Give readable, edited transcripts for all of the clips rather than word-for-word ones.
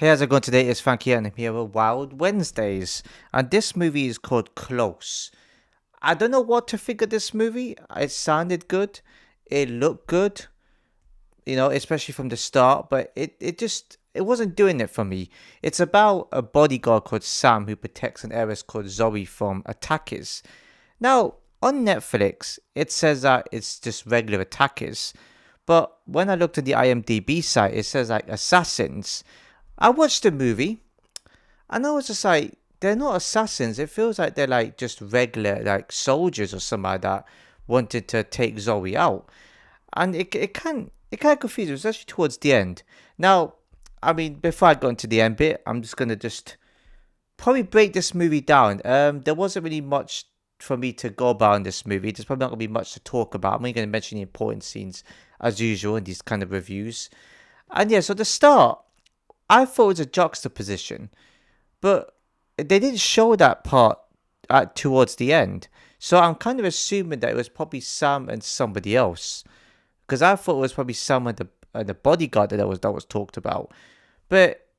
Hey, how's it going today? It's Frankie and I'm here with Wild Wednesdays. And this movie is called Close. I don't know what to think of this movie. It sounded good. It looked good, especially from the start, but it wasn't doing it for me. It's about a bodyguard called Sam who protects an heiress called Zoe from attackers. Now, on Netflix, it says that it's just regular attackers. But when I looked at the IMDb site, it says like assassins. I watched the movie and I was just like, they're not assassins. It feels like they're like just regular like soldiers or something like that wanted to take Zoe out. And it kind of confused me, especially towards the end. Now, I mean, before I go into the end bit, I'm just gonna just probably break this movie down. There wasn't really much for me to go about in this movie. There's probably not gonna be much to talk about. I'm only gonna mention the important scenes as usual in these kind of reviews. And yeah, so the start, I thought it was a juxtaposition, but they didn't show that part towards the end. So I'm kind of assuming that it was probably Sam and somebody else, because I thought it was probably Sam and the bodyguard that was talked about, but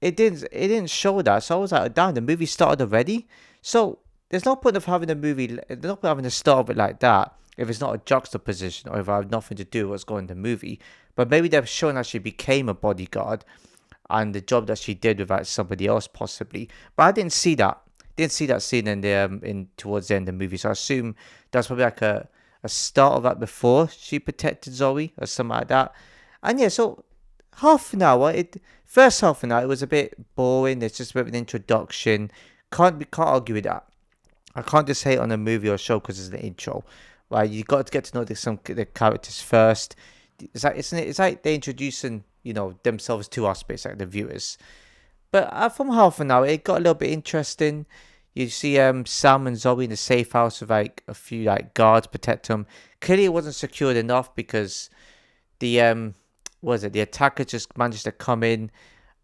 it didn't show that. So I was like, damn, the movie started already. So there's no point of having a movie, there's no point of having the start of it like that if it's not a juxtaposition or if I have nothing to do with what's going in the movie. But maybe they're showing that she became a bodyguard and the job that she did without somebody else possibly. But I didn't see that. Didn't see that scene in the in towards the end of the movie. So I assume that's probably like a start of that before she protected Zoe or something like that. And yeah, so half an hour, it first half an hour it was a bit boring. It's just a bit of an introduction. Can't argue with that. I can't just hate on a movie or show because it's an intro. Right, you got to get to know the characters first. It's like they're introducing themselves to us, basically the viewers. But from half an hour, it got a little bit interesting. You see Sam and Zoe in the safe house with like a few like guards protect them. Clearly, it wasn't secured enough because the was it the attackers just managed to come in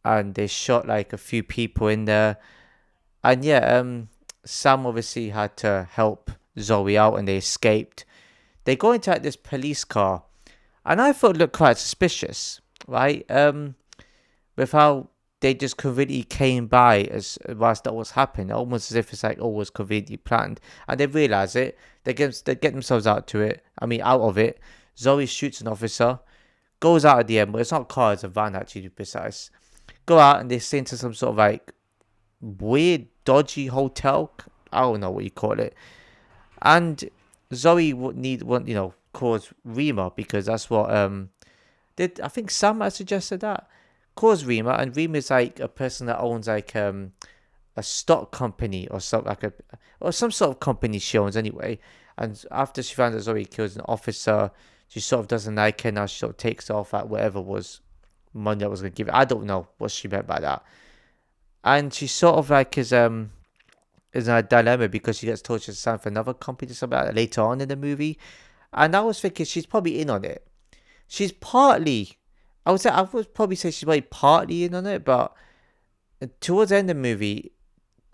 and they shot like a few people in there. And yeah, Sam obviously had to help Zoe out and they escaped. They go into like, this police car, and I thought it looked quite suspicious, right? With how they just conveniently came by as whilst that was happening, almost as if it's like always conveniently planned, and they realize it. They get themselves out of it. Zoe shoots an officer, goes out at the end, but it's not a car, it's a van actually to be precise. Go out and they stay into some sort of like weird, dodgy hotel. I don't know what you call it, and Zoe would need one, cause Rima because that's what did I think Sam had suggested that cause Rima, and Rima is like a person that owns like a stock company or something like a or some sort of company she owns anyway. And after she found out Zoe kills an officer, she sort of doesn't like her now. She sort of takes off at whatever was money that was gonna give it. I don't know what she meant by that. And she sort of like is in a dilemma because she gets told she's signed for another company or something like that later on in the movie. And I was thinking she's probably in on it. She's partly, I would probably say she's probably partly in on it, but towards the end of the movie,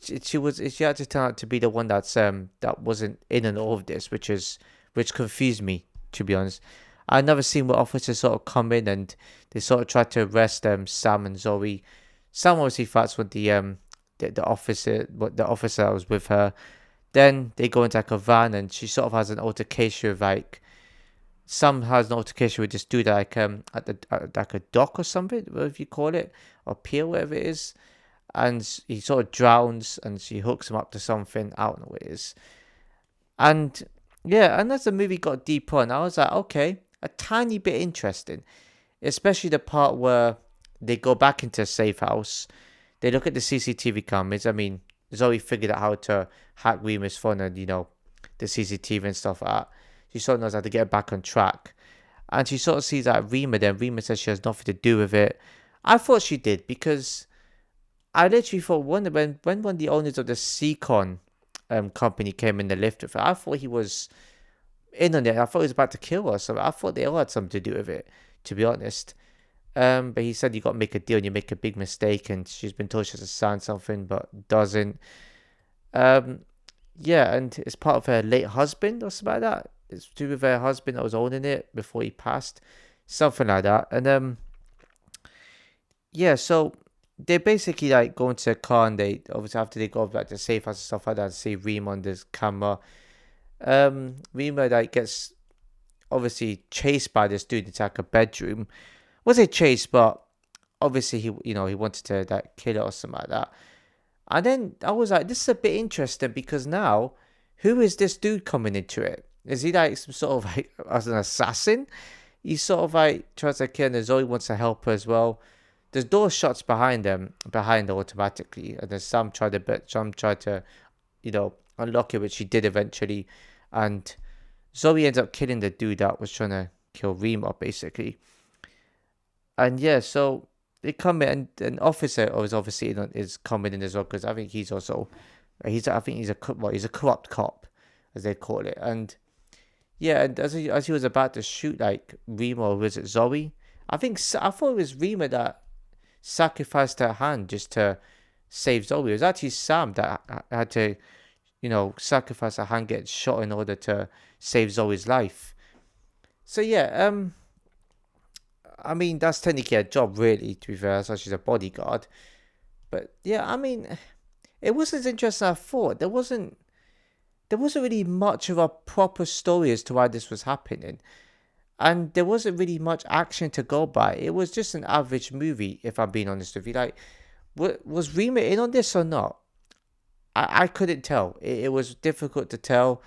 she had to turn out to be the one that wasn't in on all of this, which confused me to be honest. I've never seen where officers sort of come in and they sort of try to arrest Sam and Zoe. Sam obviously fights with the officer, what the officer that was with her. Then they go into like a van and she sort of has an altercation with like some has an altercation with this dude like at like a dock or something, whatever you call it, or pier, whatever it is. And he sort of drowns and she hooks him up to something. I don't know what it is. And yeah, and as the movie got deeper and I was like, okay, a tiny bit interesting. Especially the part where they go back into a safe house. They look at the CCTV cameras. I mean, Zoe figured out how to hack Remus phone and, the CCTV and stuff like that. She sort of knows how to get back on track. And she sort of sees that Rima then. Rima says she has nothing to do with it. I thought she did because I literally thought when one of the owners of the Seacon company came in the lift with her, I thought he was in on it. I thought he was about to kill her. So I thought they all had something to do with it, to be honest. But he said you got to make a deal and you make a big mistake, and she's been told she has to sign something but doesn't. Um, yeah, and it's part of her late husband or something like that. It's to do with her husband that was owning it before he passed, something like that. And yeah, so they basically like go into a car and they obviously after they go back to safe house and stuff like that, see Reem on this camera. Rima like gets obviously chased by this dude into like a bedroom. Was it chased? But obviously he wanted to like kill it or something like that. And then I was like, this is a bit interesting because now, who is this dude coming into it? Is he like some sort of like as an assassin? He sort of like tries to kill, and Zoe wants to help her as well. The door shuts behind her automatically, and then Sam tried to, unlock it, which she did eventually, and Zoe ends up killing the dude that was trying to kill Rima, basically. And yeah, so they come in, and an officer is obviously is coming in as well because I think he's also I think he's a corrupt cop, as they call it, and yeah, and as he was about to shoot like Rima or was it Zoe? I thought it was Rima that sacrificed her hand just to save Zoe. It was actually Sam that had to sacrifice her hand, get shot in order to save Zoe's life. So yeah, I mean that's technically a job, really. To be fair, so she's a bodyguard. But yeah, I mean, it wasn't as interesting as I thought. There wasn't really much of a proper story as to why this was happening, and there wasn't really much action to go by. It was just an average movie, if I'm being honest with you. Like, was Rima in on this or not? I couldn't tell. It was difficult to tell.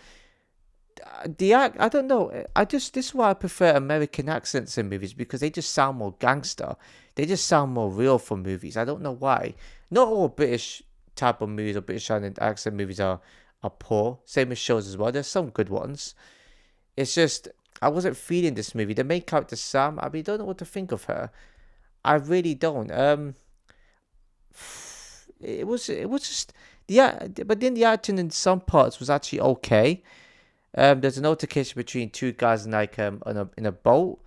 The act, I don't know. This is why I prefer American accents in movies because they just sound more gangster. They just sound more real for movies. I don't know why. Not all British type of movies or British accent movies are poor. Same as shows as well. There's some good ones. It's just I wasn't feeling this movie. The main character Sam, I mean, I don't know what to think of her. I really don't. It was just yeah, but then the acting in some parts was actually okay. There's an altercation between two guys in a boat,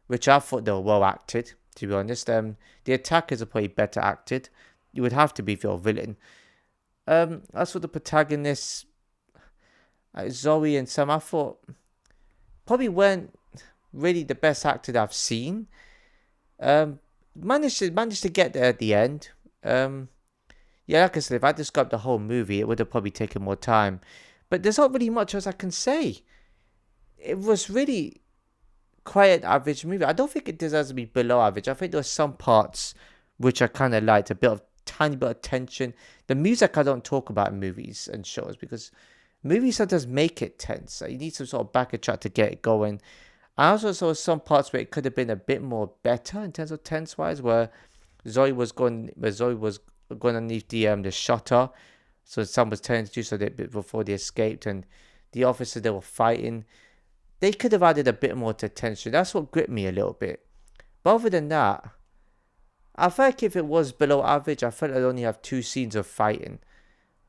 which I thought they were well acted. To be honest, the attackers are probably better acted. You would have to be if you're a villain. As for the protagonists, Zoe and Sam, I thought probably weren't really the best acted I've seen. Um, managed to get there at the end. Yeah, like I said, if I described the whole movie, it would have probably taken more time. But there's not really much else I can say. It was really quite an average movie. I don't think it deserves to be below average. I think there were some parts which I kind of liked, a bit of tiny bit of tension. The music I don't talk about in movies and shows because movies sometimes make it tense. You need some sort of backing track to get it going. I also saw some parts where it could have been a bit more better in terms of tense wise, where Zoe was going underneath the shutter, so someone was turning to do so before they escaped, and the officer they were fighting. They could have added a bit more to tension. That's what gripped me a little bit. But other than that, I felt like if it was below average, I felt I'd only have two scenes of fighting.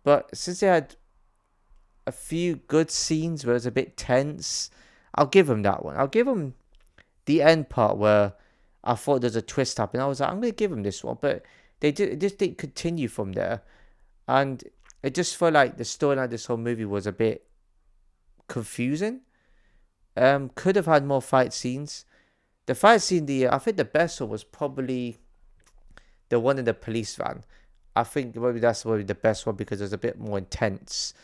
But since they had a few good scenes where it was a bit tense, I'll give them that one. I'll give them the end part where I thought there's a twist happening. I was like, I'm going to give them this one. But it just didn't continue from there. And it just felt like the storyline of this whole movie was a bit confusing. Could have had more fight scenes. The fight scene, I think the best one was probably the one in the police van. I think maybe that's probably the best one because it was a bit more intense.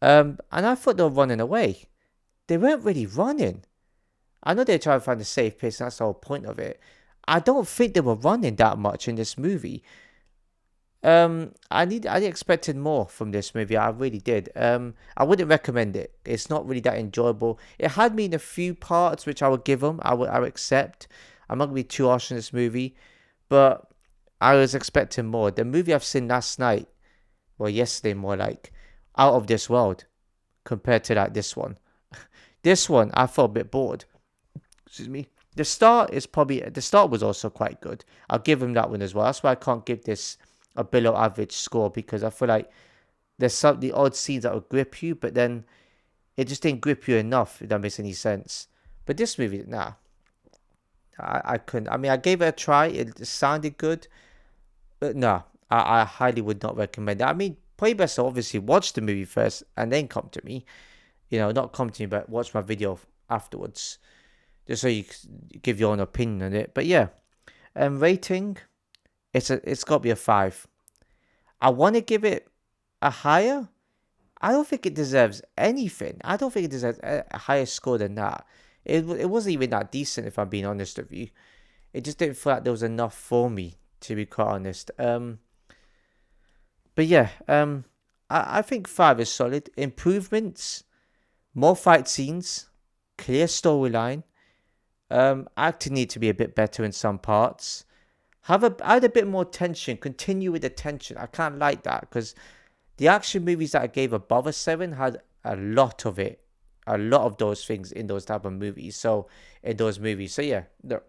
And I thought they were running away. They weren't really running. I know they're trying to find a safe place, and that's the whole point of it. I don't think they were running that much in this movie. I expected more from this movie. I really did. I wouldn't recommend it. It's not really that enjoyable. It had me in a few parts which I would give them. I would accept. I'm not gonna be too harsh on this movie, but I was expecting more. The movie I've seen last night, well, yesterday, more like out of this world compared to like this one. This one I felt a bit bored. Excuse me. The start was also quite good. I'll give him that one as well. That's why I can't give this a below average score because I feel like there's some the odd scenes that will grip you, but then it just didn't grip you enough. If that makes any sense. But this movie, nah, I couldn't. I mean, I gave it a try. It sounded good, but no, I highly would not recommend it. I mean, probably best to obviously watch the movie first and then come to me. Not come to me, but watch my video afterwards, just so you give your own opinion on it. But yeah, rating. it's got to be a 5. I want to give it a higher. I don't think it deserves anything. I don't think it deserves a higher score than that. It wasn't even that decent, if I'm being honest with you. It just didn't feel like there was enough for me, to be quite honest. But yeah, I think 5 is solid. Improvements, more fight scenes, clear storyline. Acting need to be a bit better in some parts. Add a bit more tension. Continue with the tension. I can't like that because the action movies that I gave above a 7 had a lot of it, a lot of those things in those type of movies. So yeah, look,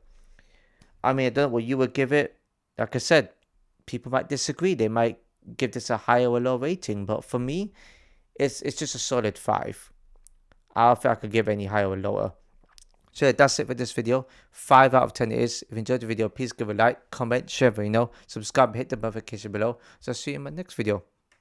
I mean, I don't know what you would give it. Like I said, people might disagree. They might give this a higher or low rating, but for me, it's just a solid 5. I don't think I could give any higher or lower. So yeah, that's it for this video. 5 out of 10 it is. If you enjoyed the video, please give a like, comment, share, subscribe, hit the notification below. So I'll see you in my next video.